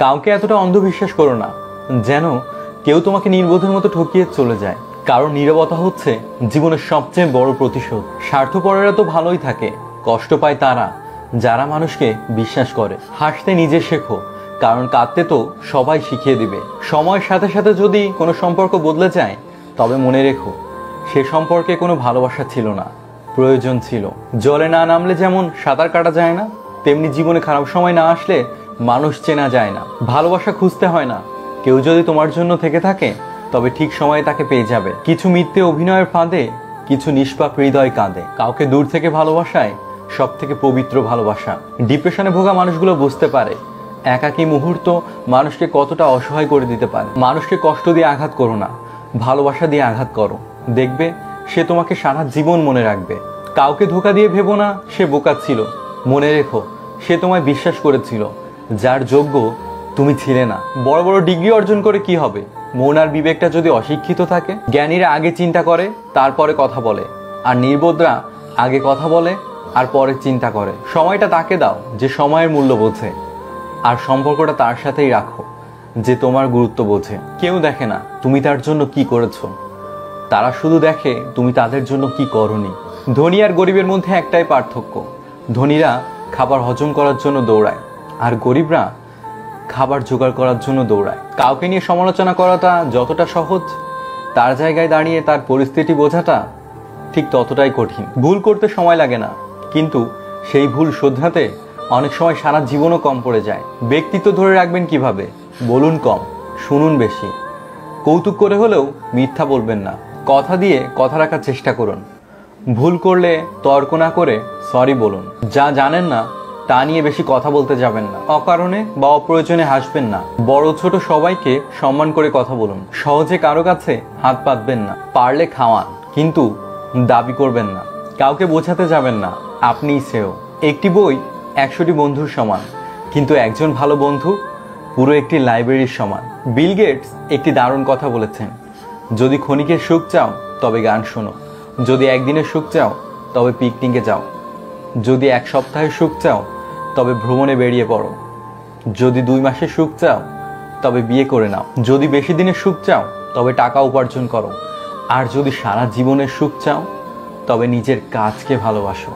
কাউকে এতটা অন্ধবিশ্বাস করো না যেন কেউ তোমাকে নির্বোধের মতো ঠকিয়ে চলে যায়। কারণ নীরবতা হচ্ছে জীবনের সবচেয়ে বড় প্রতিশোধ। স্বার্থপরেরা তো ভালোই থাকে, কষ্ট পায় তারা যারা মানুষকে বিশ্বাস করে। হাসতে নিজে শেখো, কারণ কাঁদতে তো সবাই শিখিয়ে দিবে। সময়ের সাথে সাথে যদি কোনো সম্পর্ক বদলে যায়, তবে মনে রেখো সে সম্পর্কে কোনো ভালোবাসা ছিল না, প্রয়োজন ছিল। জলে না নামলে যেমন সাঁতার কাটা যায় না, তেমনি জীবনে খারাপ সময় না আসলে মানুষ চেনা যায় না। ভালোবাসা খুঁজতে হয় না, কেউ যদি তোমার জন্য থেকে থাকে তবে ঠিক সময়ে তাকে পেয়ে যাবে। কিছু মিথ্যে অভিনয়ের ফাঁদে কিছু নিষ্পাপ হৃদয় কাঁদে। কাউকে দূর থেকে ভালোবাসায় সব থেকে পবিত্র ভালোবাসা। ডিপ্রেশনে ভোগা মানুষগুলো বুঝতে পারে একাকী মুহূর্ত মানুষকে কতটা অসহায় করে দিতে পারে। মানুষকে কষ্ট দিয়ে আঘাত করো না, ভালোবাসা দিয়ে আঘাত করো, দেখবে সে তোমাকে সারা জীবন মনে রাখবে। কাউকে ধোঁকা দিয়ে ভেবো না সে বোকা ছিল, মনে রেখো সে তোমায় বিশ্বাস করেছিল যার যোগ্য তুমি ছিলে না। বড় বড় ডিগ্রি অর্জন করে কি হবে, মন আর বিবেকটা যদি অশিক্ষিত থাকে? জ্ঞানীরা আগে চিন্তা করে তারপরে কথা বলে, আর নির্বোধরা আগে কথা বলে আর পরে চিন্তা করে। সময়টা তাকে দাও যে সময়ের মূল্য বোঝে, আর সম্পর্কটা তার সাথেই রাখো যে তোমার গুরুত্ব বোঝে। কেউ দেখে না তুমি তার জন্য কি করেছো, তারা শুধু দেখে তুমি তাদের জন্য কি করনি। ধনী আর গরিবের মধ্যে একটাই পার্থক্য, ধনীরা খাবার হজম করার জন্য দৌড়ায় আর গরিবরা খাবার জোগাড় করার জন্য দৌড়ায়। কাউকে নিয়ে সমালোচনা করাটা যতটা সহজ, তার জায়গায় দাঁড়িয়ে তার পরিস্থিতি বোঝাটা ঠিক ততটাই কঠিন। ভুল করতে সময় লাগে না, কিন্তু সেই ভুল শোধরাতে অনেক সময় সারা জীবনও কম পড়ে যায়। ব্যক্তিত্ব ধরে রাখবেন কিভাবে? বলুন কম, শুনুন বেশি। কৌতুক করে হলেও মিথ্যা বলবেন না, কথা দিয়ে কথা রাখার চেষ্টা করুন। ভুল করলে তর্ক না করে সরি বলুন। যা জানেন না তা নিয়ে বেশি কথা বলতে যাবেন না। অকারণে বা অপ্রয়োজনে হাসবেন না। বড় ছোট সবাইকে সম্মান করে কথা বলুন। সহজে কারো কাছে হাত পাতবেন না। পারলে খাওয়ান, কিন্তু দাবি করবেন না। কাউকে বোঝাতে যাবেন না আপনিই শ্রেয়। একটি বই 100টি বন্ধুর সমান, কিন্তু একজন ভালো বন্ধু পুরো একটি লাইব্রেরির সমান। বিল গেটস একটি দারুণ কথা বলেছেন, যদি ক্ষণিকের সুখ চাও তবে গান শোনো, যদি একদিনের সুখ চাও তবে পিকনিকে যাও, যদি এক সপ্তাহের সুখ চাও তবে ভ্রমণে বেরিয়ে পড়ো, যদি 2 মাসের সুখ চাও তবে বিয়ে করে নাও, যদি বেশি দিনের সুখ চাও তবে টাকা উপার্জন করো, আর যদি সারা জীবনের সুখ চাও তবে নিজের কাজকে ভালোবাসো।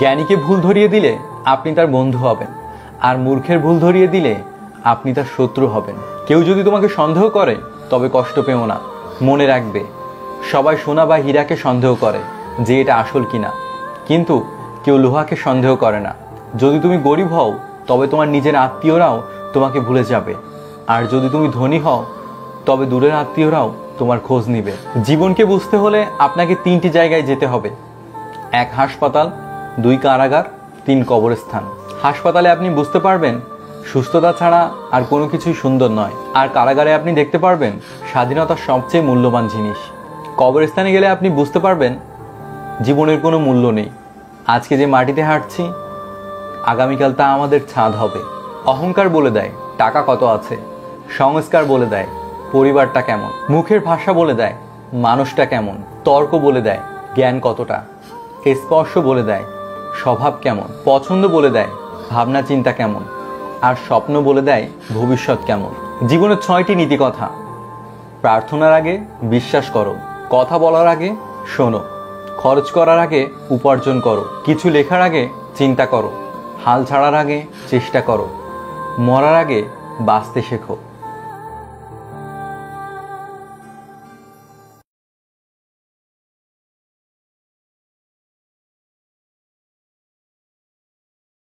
জ্ঞানীকে ভুল ধরিয়ে দিলে আপনি তার বন্ধু হবেন, আর মূর্খের ভুল ধরিয়ে দিলে আপনি তার শত্রু হবেন। কেউ যদি তোমাকে সন্দেহ করে তবে কষ্ট পেও না, মনে রাখবে সবাই সোনা বা হীরাকে সন্দেহ করে যে এটা আসল কিনা, কিন্তু কেউ লোহাকে সন্দেহ করে না। যদি তুমি গরিব হও তবে তোমার নিজের আত্মীয়রাও তোমাকে ভুলে যাবে, আর যদি তুমি ধনী হও তবে দূরের আত্মীয়রাও তোমার খোঁজ নিবে। জীবনকে বুঝতে হলে আপনাকে 3টি জায়গায় যেতে হবে: 1 হাসপাতাল, 2 কারাগার, 3 কবরস্থান। হাসপাতালে আপনি বুঝতে পারবেন সুস্থতা ছাড়া আর কোনো কিছুই সুন্দর নয়, আর কারাগারে আপনি দেখতে পারবেন স্বাধীনতার সবচেয়ে মূল্যবান জিনিস। কবরস্থানে গেলে আপনি বুঝতে পারবেন জীবনের কোনো মূল্য নেই। আজকে যে মাটিতে হাঁটছি আগামীকাল তা আমাদের ছাদ হবে। অহংকার বলে দেয় টাকা কত আছে, সংস্কার বলে দেয় পরিবারটা কেমন, মুখের ভাষা বলে দেয় মানুষটা কেমন, তর্ক বলে দেয় জ্ঞান কতটা, স্পর্শ বলে দেয় স্বভাব কেমন, পছন্দ বলে দেয় ভাবনা চিন্তা কেমন, আর স্বপ্ন বলে দেয় ভবিষ্যৎ কেমন। জীবনের 6টি নীতি কথা: প্রার্থনার আগে বিশ্বাস করো, কথা বলার আগে শোনো, খরচ করার আগে উপার্জন করো, কিছু লেখার আগে চিন্তা করো, হাল ছাড়ার আগে চেষ্টা করো, মরার আগে বাঁচতে শেখো।